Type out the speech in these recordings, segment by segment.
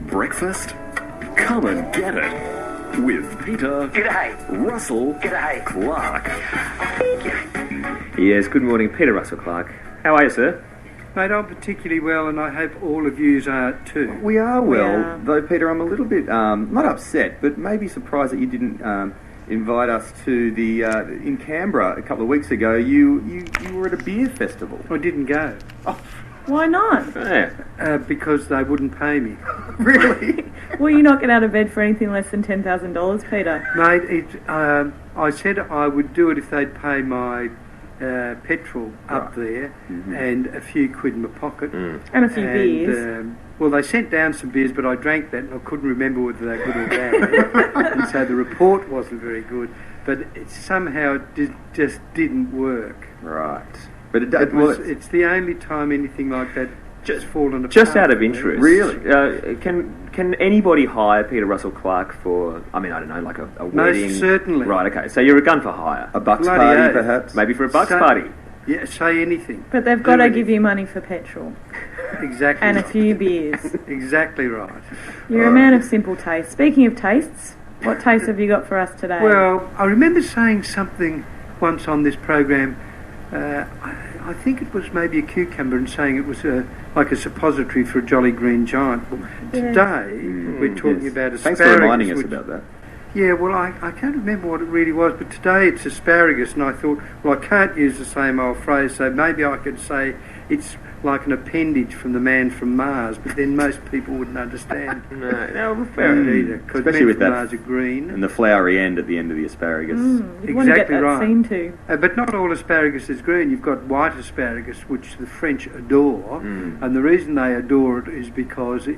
Breakfast? Come and get it with Peter Russell-Clarke. Yes, good morning, Peter Russell-Clarke. How are you, sir? Mate, I'm particularly well, and I hope all of yous are too. We are well, though, Peter, I'm a little bit, not upset, but maybe surprised that you didn't invite us to the, in Canberra a couple of weeks ago. You were at a beer festival. I didn't go. Oh, Why not? Yeah. Because they wouldn't pay me. really? Will you not get out of bed for anything less than $10,000, Peter? Mate, I said I would do it if they'd pay my petrol up there and a few quid in my pocket. And a few beers. Well, they sent down some beers, but I drank that and I couldn't remember whether they were good or bad. And so the report wasn't very good. But somehow it just didn't work. Right. But It's the only time anything like that just fallen apart. Just out of interest. Really? Can anybody hire Peter Russell-Clarke for, I don't know, like a wedding? Most certainly. Right, okay. So you're a gun for hire. A bucks Bloody party, oath. perhaps? Maybe for a bucks party. Yeah, say anything. But they've got to give you money for petrol. Exactly. And a few beers. Exactly right. You're a man of simple taste. Speaking of tastes, what taste have you got for us today? Well, I remember saying something once on this program. I think it was maybe a cucumber, and saying it was like a suppository for a jolly green giant. Well, today we're talking about asparagus. Thanks for reminding us about that. Yeah, well, I can't remember what it really was, but today it's asparagus, and I thought, well, I can't use the same old phrase, so maybe I could say it's like an appendage from the man from Mars, but then most people wouldn't understand. No, fair Either, because Especially men with from that Mars are green. And the flowery end at the end of the asparagus. you want to get that right. scene too. But not all asparagus is green. You've got white asparagus, which the French adore, and the reason they adore it is because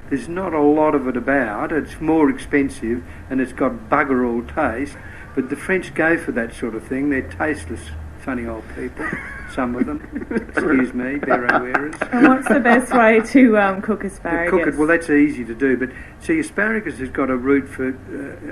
there's not a lot of it about. It's more expensive, and it's got bugger all taste, but the French go for that sort of thing. They're tasteless, funny old people, some of them. Excuse me, beret wearers. And what's the best way to cook asparagus? Cook it, well, that's easy to do, but see, asparagus has got a root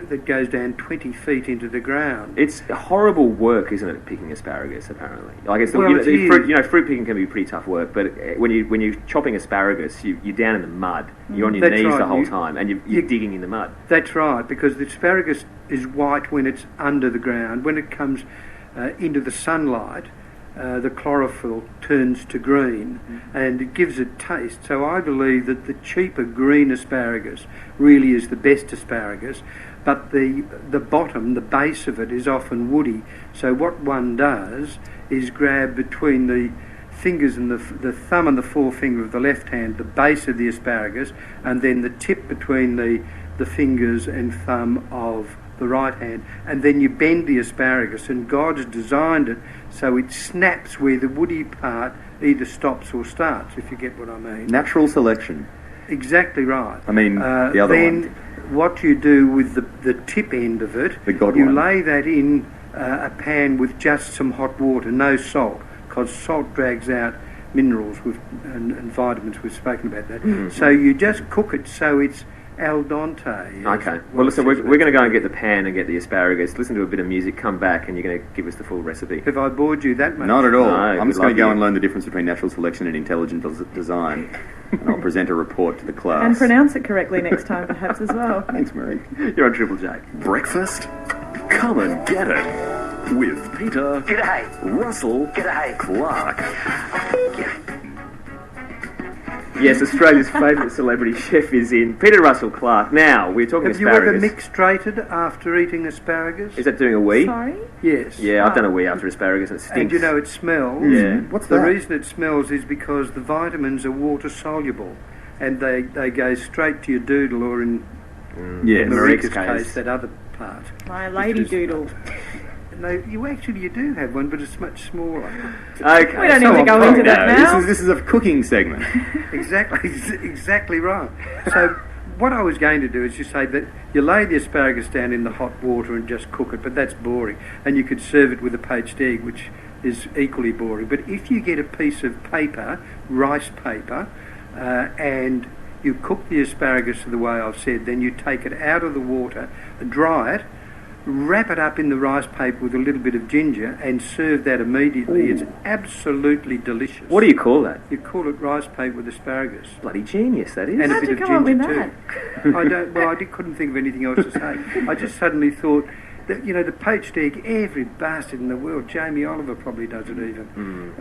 that goes down 20 feet into the ground. It's horrible work, isn't it, picking asparagus, apparently? Like it's Well, fruit picking can be pretty tough work, but when you're chopping asparagus, you're down in the mud. You're on your That's knees right. the whole time, and you're digging in the mud. That's right, because the asparagus is white when it's under the ground. When it comes into the sunlight, the chlorophyll turns to green, and it gives it taste. So I believe that the cheaper green asparagus really is the best asparagus, but the bottom, the base of it, is often woody. So what one does is grab between the fingers and the thumb and the forefinger of the left hand, the base of the asparagus, and then the tip between the fingers and thumb of the right hand, and then you bend the asparagus, and God's designed it so it snaps where the woody part either stops or starts, if you get what I mean. Natural selection. Exactly right. I mean, the other then one. what you do with the tip end of it, you lay that in a pan with just some hot water, no salt, because salt drags out minerals and vitamins. We've spoken about that. So you just cook it so it's al dente. Okay. Well, listen, we're going to go and get the pan and get the asparagus, listen to a bit of music, come back, and you're going to give us the full recipe. Have I bored you that much? Not at all. No, I'm just going to good go luck and learn the difference between natural selection and intelligent design. And I'll present a report to the class. And pronounce it correctly next time, perhaps, as well. Thanks, Marie. You're on Triple J. Breakfast? Come and get it with Peter Russell-Clarke. Yes, Australia's favourite celebrity chef is in. Peter Russell-Clarke. Now, we're talking Have asparagus. you ever mixtrated after eating asparagus? Is that doing a wee? Sorry? Yes. Yeah, I've done a wee after asparagus and it stinks. And you know it smells. Yeah. What's The that? reason it smells is because the vitamins are water soluble, and they go straight to your doodle, or in Yes. Marika's Marika's case, that other part. My lady doodle. No, you do have one, but it's much smaller. Okay. We don't need to go into that now. This is a cooking segment. Exactly right. So what I was going to do is just say that you lay the asparagus down in the hot water and just cook it, but that's boring. And you could serve it with a poached egg, which is equally boring. But if you get a piece of paper, rice paper, and you cook the asparagus the way I've said, then you take it out of the water, dry it, wrap it up in the rice paper with a little bit of ginger and serve that immediately. Ooh. It's absolutely delicious. What do you call that? You call it rice paper with asparagus. Bloody genius, that is. And a How'd bit you of come up ginger with too. I couldn't think of anything else to say. I just suddenly thought that, the poached egg, every bastard in the world, Jamie Oliver probably does it even.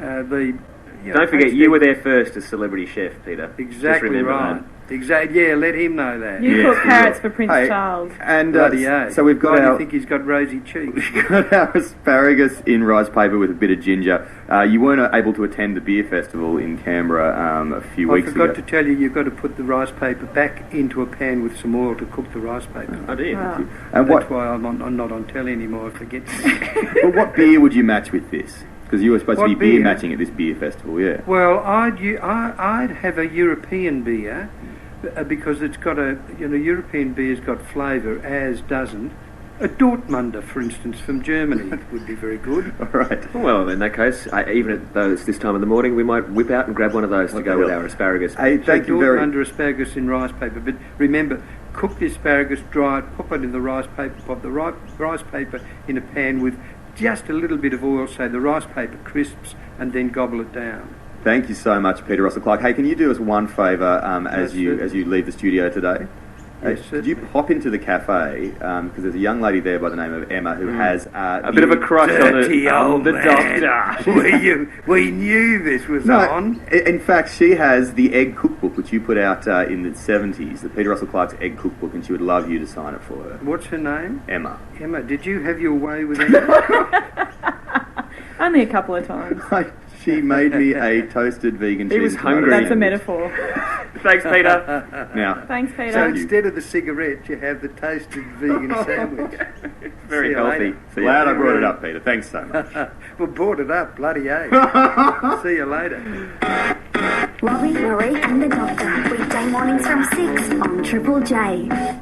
Don't forget, you were there first as celebrity chef, Peter. Exactly Just remember right. that. Exactly. Yeah, let him know that. You Yes, cook we carrots will. for Prince Hey, Charles. And Bloody A. so we've got Why do our you think he's got rosy cheeks? we've got our asparagus in rice paper with a bit of ginger. You weren't able to attend the beer festival in Canberra a few I weeks ago. forgot to tell you, you've got to put the rice paper back into a pan with some oil to cook the rice paper. Oh, dear. Wow. And That's why I'm not on telly anymore. I forget. well, what beer would you match with this? Because you were supposed to What be beer beer? matching at this beer festival, yeah. Well, I'd have a European beer because it's got European beer's got flavour, as doesn't. A Dortmunder, for instance, from Germany would be very good. All right. Well, in that case, even though it's this time of the morning, we might whip out and grab one of those to go with our asparagus. Hey, thank you very Dortmunder asparagus in rice paper. But remember, cook the asparagus, dry it, pop it in the rice paper, pop the rice paper in a pan with just a little bit of oil so the rice paper crisps, and then gobble it down. Thank you so much, Peter Russell-Clarke. Hey, can you do us one favour Yes, as you leave the studio today? Yes, Could you pop into the cafe, because there's a young lady there by the name of Emma who has... A bit of a crush Dirty on old the man. doctor. we knew this was No, on. in fact, she has the egg cookbook, which you put out in the 70s, the Peter Russell-Clarke's egg cookbook, and she would love you to sign it for her. What's her name? Emma. Emma, did you have your way with Emma? Only a couple of times. She made me a toasted vegan cheese. He was tomato hungry. That's a sandwich. metaphor. Thanks, Peter. Now, Thanks, So Peter. instead of the cigarette, you have the toasted vegan sandwich. Very See you healthy. later. See you glad I later. brought it up, Peter. Thanks so much. Well, brought it up, bloody A. See you later. Robbie, Marie and the Doctor. Weekday mornings from 6 on Triple J.